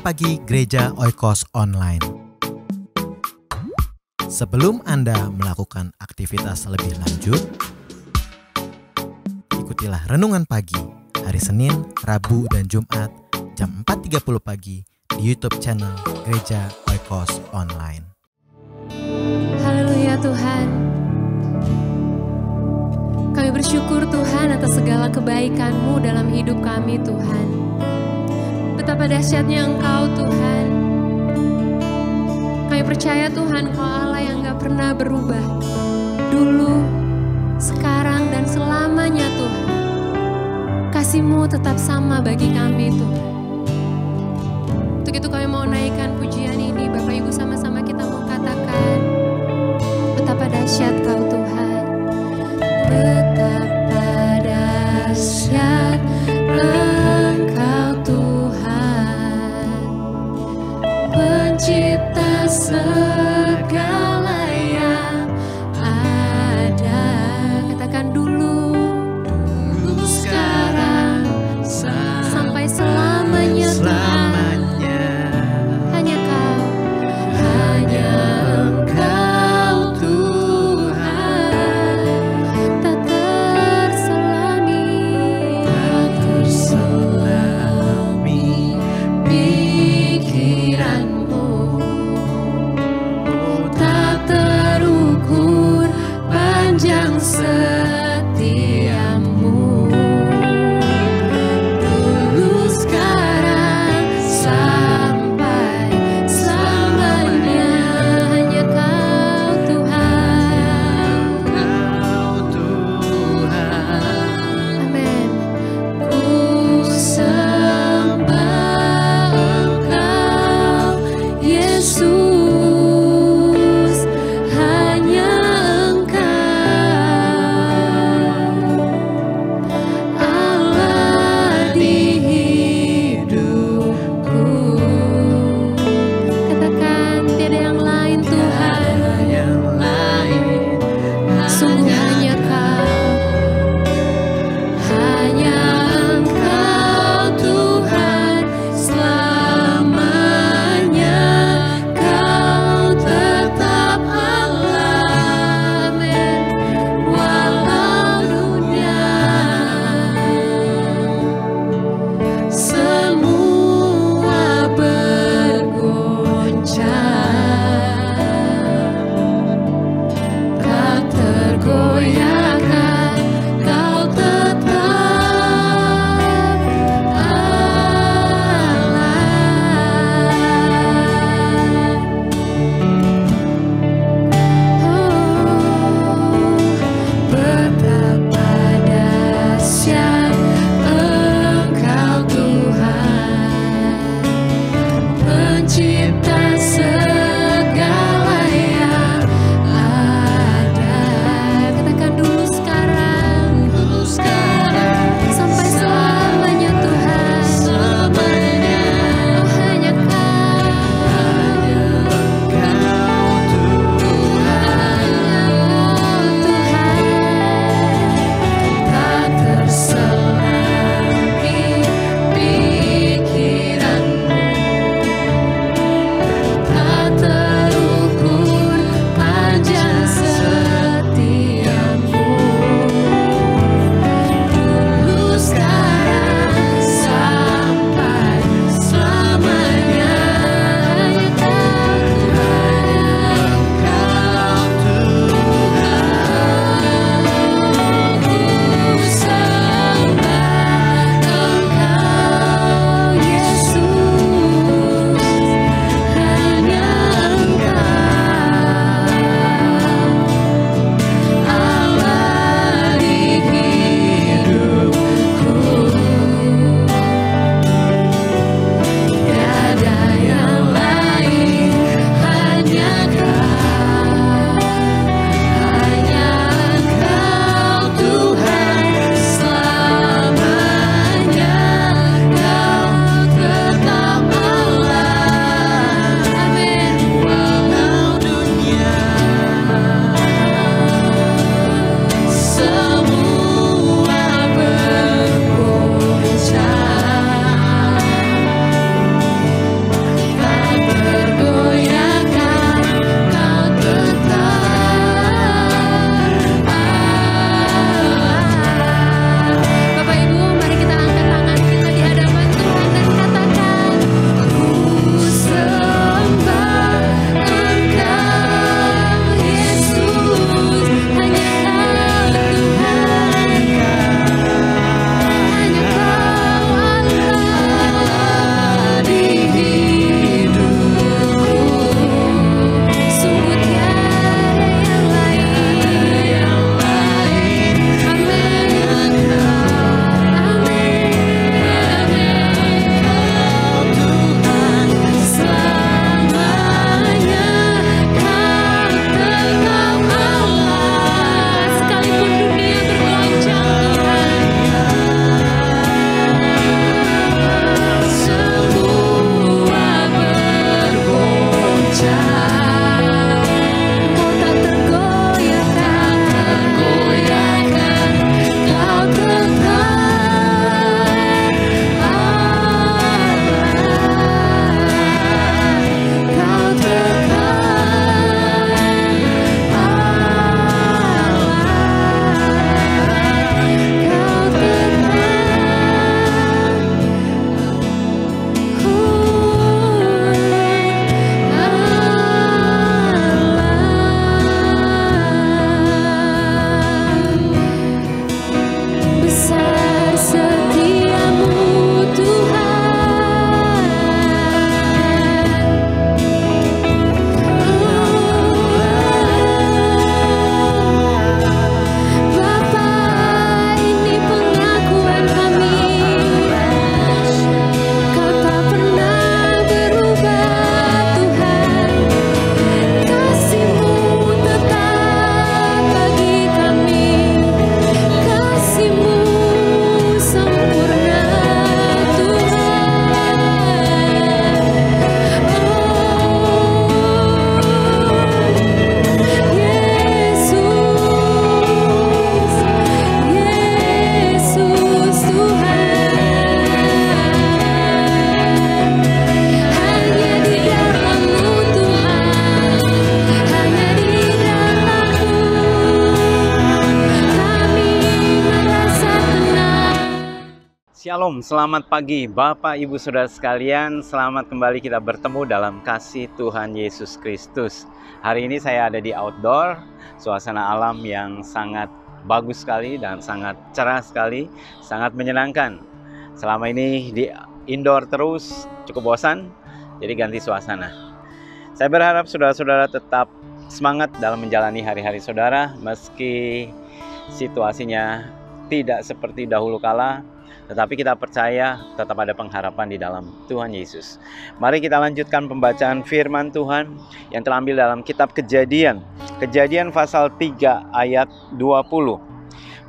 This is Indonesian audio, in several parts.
Pagi Gereja Oikos Online. Sebelum Anda melakukan aktivitas lebih lanjut, ikutilah Renungan Pagi hari Senin, Rabu, dan Jumat jam 4.30 pagi di YouTube channel Gereja Oikos Online. Haleluya Tuhan. Kami bersyukur Tuhan atas segala kebaikan-Mu dalam hidup kami Tuhan. Betapa dahsyatnya Engkau Tuhan. Kami percaya Tuhan Kau Allah yang gak pernah berubah. Dulu, sekarang, dan selamanya Tuhan. Kasih-Mu tetap sama bagi kami Tuhan. Untuk itu kami mau naikkan pujian ini. Bapak Ibu sama-sama kita mau katakan, betapa dahsyat Kau Tuhan. Betapa dahsyat Engkau Tuhan, Pencipta segala yang ada. Katakan dulu, sekarang, sampai selamanya Tuhan. Hanya Engkau Tuhan. Shalom, selamat pagi Bapak Ibu Saudara sekalian. Selamat kembali kita bertemu dalam kasih Tuhan Yesus Kristus. Hari ini saya ada di outdoor, suasana alam yang sangat bagus sekali dan sangat cerah sekali, sangat menyenangkan. Selama ini di indoor terus cukup bosan, jadi ganti suasana. Saya berharap saudara-saudara tetap semangat dalam menjalani hari-hari saudara, meski situasinya tidak seperti dahulu kala. Tetapi kita percaya tetap ada pengharapan di dalam Tuhan Yesus. Mari kita lanjutkan pembacaan firman Tuhan yang terambil dalam kitab Kejadian. Kejadian pasal 3 ayat 20.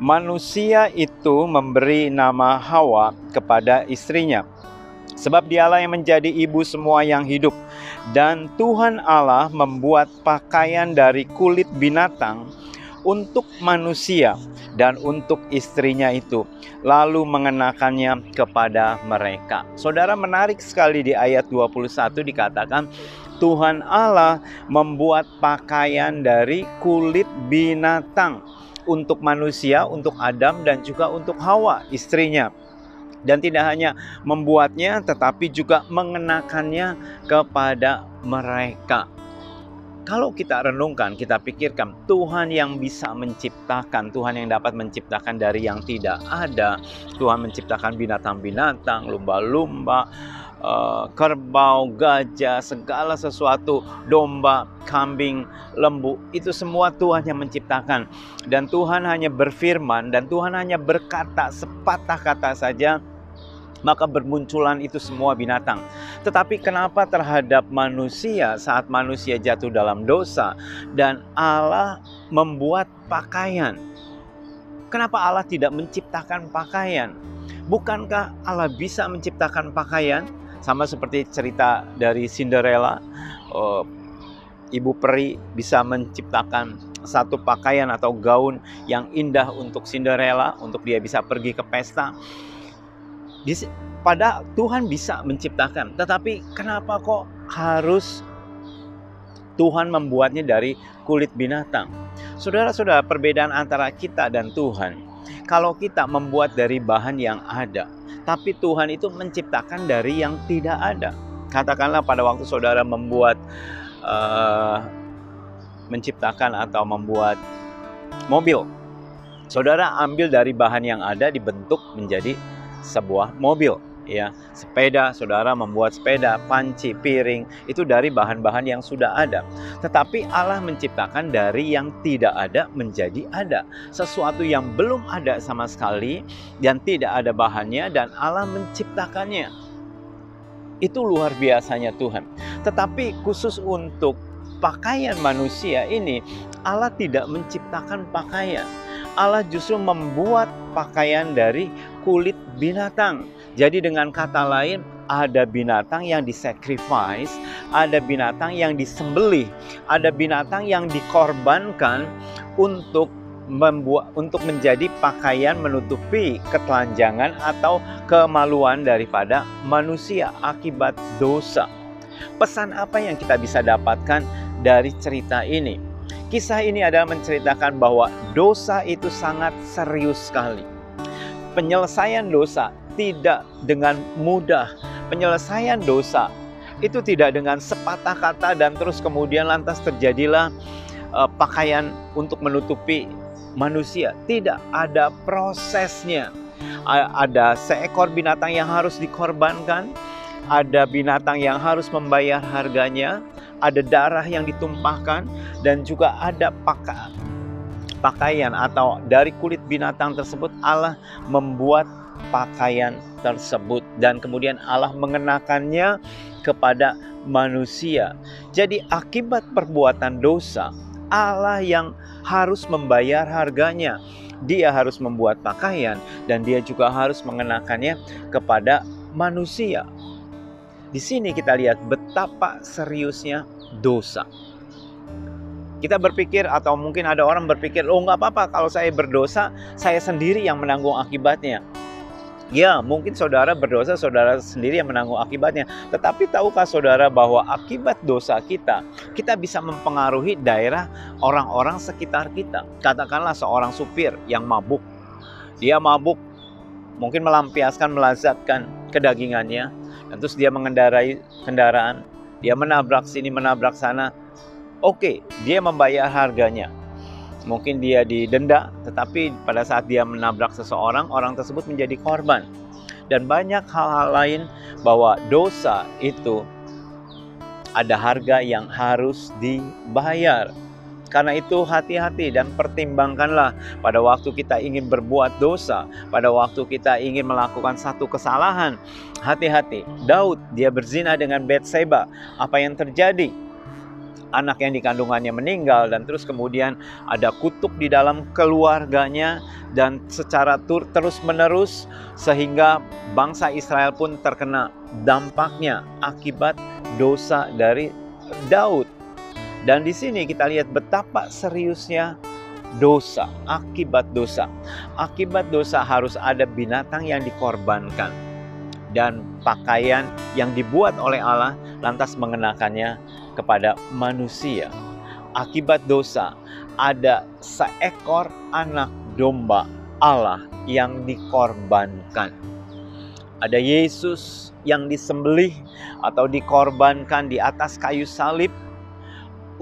Manusia itu memberi nama Hawa kepada istrinya, sebab dialah yang menjadi ibu semua yang hidup. Dan Tuhan Allah membuat pakaian dari kulit binatang untuk manusia dan untuk istrinya itu, lalu mengenakannya kepada mereka. Saudara, menarik sekali di ayat 21 dikatakan Tuhan Allah membuat pakaian dari kulit binatang untuk manusia, untuk Adam dan juga untuk Hawa istrinya. Dan tidak hanya membuatnya tetapi juga mengenakannya kepada mereka. Kalau kita renungkan, kita pikirkan, Tuhan yang bisa menciptakan, Tuhan yang dapat menciptakan dari yang tidak ada. Tuhan menciptakan binatang-binatang, lumba-lumba, kerbau, gajah, segala sesuatu, domba, kambing, lembu. Itu semua Tuhan yang menciptakan. Dan Tuhan hanya berfirman, dan Tuhan hanya berkata sepatah kata saja, maka bermunculan itu semua binatang. Tetapi kenapa terhadap manusia saat manusia jatuh dalam dosa dan Allah membuat pakaian? Kenapa Allah tidak menciptakan pakaian? Bukankah Allah bisa menciptakan pakaian? Sama seperti cerita dari Cinderella, ibu peri bisa menciptakan satu pakaian atau gaun yang indah untuk Cinderella, untuk dia bisa pergi ke pesta. Pada Tuhan bisa menciptakan, tetapi kenapa kok harus Tuhan membuatnya dari kulit binatang? Saudara-saudara, perbedaan antara kita dan Tuhan, kalau kita membuat dari bahan yang ada, tapi Tuhan itu menciptakan dari yang tidak ada. Katakanlah pada waktu saudara menciptakan atau membuat mobil, saudara ambil dari bahan yang ada, dibentuk menjadi sebuah mobil, ya. Sepeda, saudara membuat sepeda, panci, piring, itu dari bahan-bahan yang sudah ada. Tetapi Allah menciptakan dari yang tidak ada menjadi ada, sesuatu yang belum ada sama sekali dan tidak ada bahannya, dan Allah menciptakannya. Itu luar biasanya Tuhan. Tetapi khusus untuk pakaian manusia ini, Allah tidak menciptakan pakaian. Allah justru membuat pakaian dari kulit binatang. Jadi dengan kata lain, ada binatang yang disacrifice, ada binatang yang disembelih, ada binatang yang dikorbankan untuk menjadi pakaian menutupi ketelanjangan atau kemaluan daripada manusia akibat dosa. Pesan apa yang kita bisa dapatkan dari cerita ini? Kisah ini adalah menceritakan bahwa dosa itu sangat serius sekali. Penyelesaian dosa tidak dengan mudah. Penyelesaian dosa itu tidak dengan sepatah kata dan terus kemudian lantas terjadilah pakaian untuk menutupi manusia. Tidak, ada prosesnya. Ada seekor binatang yang harus dikorbankan, ada binatang yang harus membayar harganya, ada darah yang ditumpahkan, dan juga ada pakaian atau dari kulit binatang tersebut Allah membuat pakaian tersebut dan kemudian Allah mengenakannya kepada manusia. Jadi akibat perbuatan dosa, Allah yang harus membayar harganya. Dia harus membuat pakaian dan dia juga harus mengenakannya kepada manusia. Di sini kita lihat betapa seriusnya dosa. Kita berpikir, atau mungkin ada orang berpikir, oh nggak apa-apa kalau saya berdosa, saya sendiri yang menanggung akibatnya. Ya, mungkin saudara berdosa, saudara sendiri yang menanggung akibatnya. Tetapi tahukah saudara bahwa akibat dosa kita bisa mempengaruhi daerah orang-orang sekitar kita. Katakanlah seorang supir yang mabuk. Dia mabuk mungkin melampiaskan, melazatkan kedagingannya, dan terus dia mengendarai kendaraan, dia menabrak sini, menabrak sana. Oke, dia membayar harganya. Mungkin dia didenda, tetapi pada saat dia menabrak seseorang, orang tersebut menjadi korban. Dan banyak hal-hal lain bahwa dosa itu ada harga yang harus dibayar. Karena itu hati-hati dan pertimbangkanlah pada waktu kita ingin berbuat dosa, pada waktu kita ingin melakukan satu kesalahan. Hati-hati. Daud, dia berzina dengan Batseba. Apa yang terjadi? Anak yang dikandungannya meninggal, dan terus kemudian ada kutuk di dalam keluarganya, dan secara terus-menerus sehingga bangsa Israel pun terkena dampaknya akibat dosa dari Daud. Dan di sini kita lihat betapa seriusnya dosa, akibat dosa. Akibat dosa harus ada binatang yang dikorbankan dan pakaian yang dibuat oleh Allah lantas mengenakannya kepada manusia. Akibat dosa ada seekor anak domba Allah yang dikorbankan. Ada Yesus yang disembelih atau dikorbankan di atas kayu salib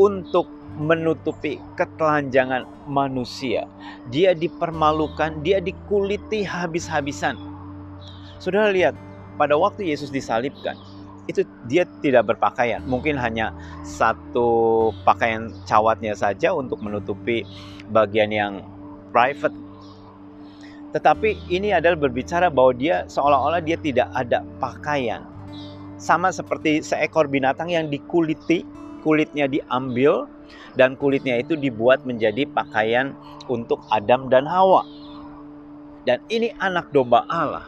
untuk menutupi ketelanjangan manusia. Dia dipermalukan, dia dikuliti habis-habisan. Saudara lihat, pada waktu Yesus disalibkan, itu dia tidak berpakaian. Mungkin hanya satu pakaian cawatnya saja untuk menutupi bagian yang private. Tetapi ini adalah berbicara bahwa dia seolah-olah dia tidak ada pakaian. Sama seperti seekor binatang yang dikuliti, kulitnya diambil, dan kulitnya itu dibuat menjadi pakaian untuk Adam dan Hawa. Dan ini anak domba Allah.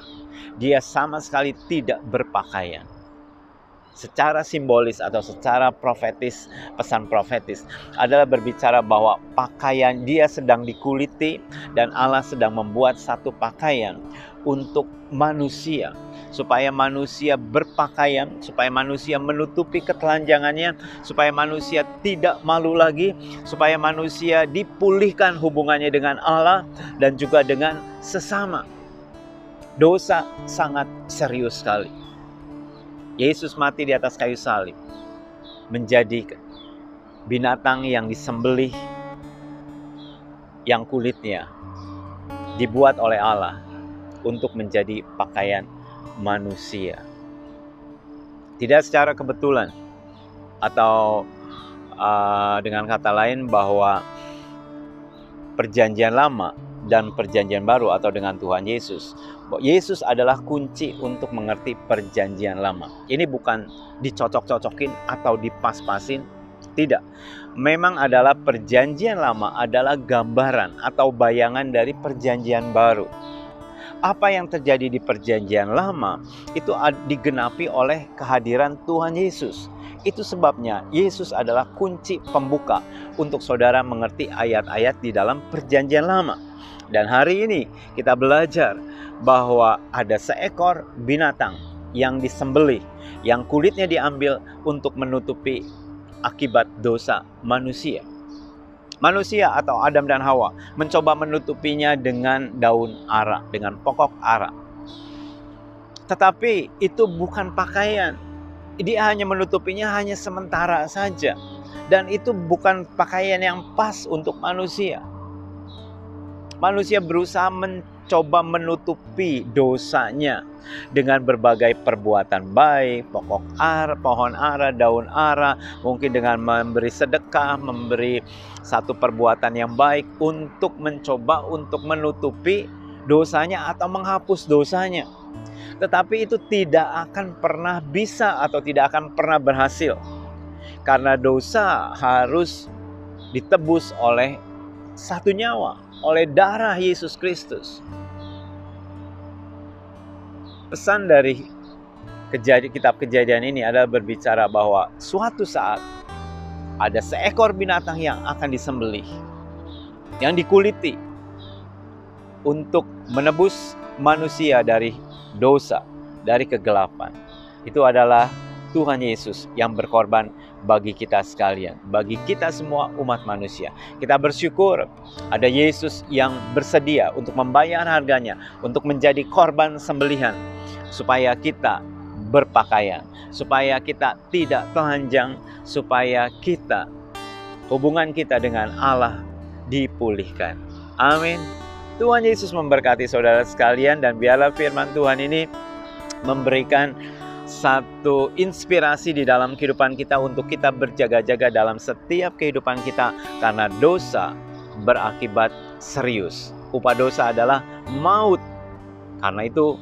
Dia sama sekali tidak berpakaian. Secara simbolis atau secara profetis, pesan profetis adalah berbicara bahwa pakaian dia sedang dikuliti dan Allah sedang membuat satu pakaian untuk manusia, supaya manusia berpakaian, supaya manusia menutupi ketelanjangannya, supaya manusia tidak malu lagi, supaya manusia dipulihkan hubungannya dengan Allah dan juga dengan sesama. Dosa sangat serius sekali. Yesus mati di atas kayu salib, menjadi binatang yang disembelih, yang kulitnya dibuat oleh Allah untuk menjadi pakaian manusia. Tidak secara kebetulan, atau dengan kata lain bahwa perjanjian lama dan perjanjian baru atau dengan Tuhan Yesus, Yesus adalah kunci untuk mengerti perjanjian lama. Ini bukan dicocok-cocokin atau dipas-pasin, tidak. Memang adalah perjanjian lama adalah gambaran atau bayangan dari perjanjian baru. Apa yang terjadi di perjanjian lama itu digenapi oleh kehadiran Tuhan Yesus. Itu sebabnya Yesus adalah kunci pembuka untuk saudara mengerti ayat-ayat di dalam perjanjian lama. Dan hari ini kita belajar bahwa ada seekor binatang yang disembelih, yang kulitnya diambil untuk menutupi akibat dosa manusia. Manusia atau Adam dan Hawa mencoba menutupinya dengan daun ara, dengan pokok ara. Tetapi itu bukan pakaian. Dia hanya menutupinya hanya sementara saja. Dan itu bukan pakaian yang pas untuk manusia. Manusia berusaha mencoba menutupi dosanya dengan berbagai perbuatan baik, pohon ara, daun ara, mungkin dengan memberi sedekah, memberi satu perbuatan yang baik untuk mencoba untuk menutupi dosanya atau menghapus dosanya. Tetapi itu tidak akan pernah bisa atau tidak akan pernah berhasil. Karena dosa harus ditebus oleh satu nyawa, oleh darah Yesus Kristus. Pesan dari kitab Kejadian ini adalah berbicara bahwa suatu saat ada seekor binatang yang akan disembelih, yang dikuliti untuk menebus manusia dari dosa, dari kegelapan. Itu adalah Tuhan Yesus yang berkorban bagi kita sekalian, bagi kita semua umat manusia. Kita bersyukur ada Yesus yang bersedia untuk membayar harganya, untuk menjadi korban sembelihan, supaya kita berpakaian, supaya kita tidak telanjang, supaya hubungan kita dengan Allah dipulihkan. Amin. Tuhan Yesus memberkati saudara sekalian, dan biarlah firman Tuhan ini memberikan satu inspirasi di dalam kehidupan kita untuk kita berjaga-jaga dalam setiap kehidupan kita, karena dosa berakibat serius. Upah dosa adalah maut. Karena itu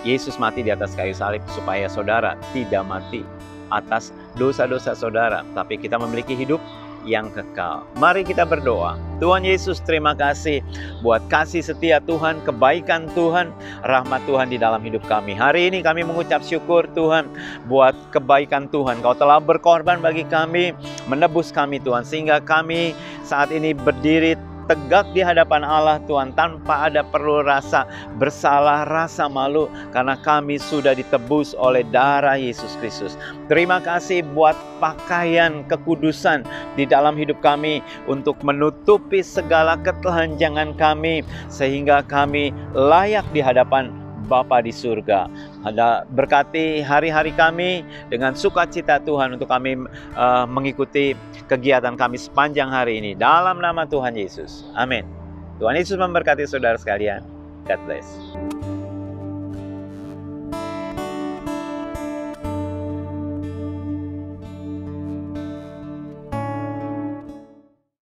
Yesus mati di atas kayu salib supaya saudara tidak mati atas dosa-dosa saudara, tapi kita memiliki hidup yang kekal. Mari kita berdoa. Tuhan Yesus, terima kasih buat kasih setia Tuhan, kebaikan Tuhan, rahmat Tuhan di dalam hidup kami. Hari ini kami mengucap syukur Tuhan buat kebaikan Tuhan. Kau telah berkorban bagi kami, menebus kami Tuhan, sehingga kami saat ini berdiri tegak di hadapan Allah Tuhan, tanpa ada perlu rasa bersalah, rasa malu, karena kami sudah ditebus oleh darah Yesus Kristus. Terima kasih buat pakaian kekudusan di dalam hidup kami untuk menutupi segala ketelanjangan kami, sehingga kami layak di hadapan Bapa di surga. Ada berkati hari-hari kami dengan sukacita Tuhan, untuk kami mengikuti kegiatan kami sepanjang hari ini. Dalam nama Tuhan Yesus. Amin. Tuhan Yesus memberkati saudara sekalian. God bless.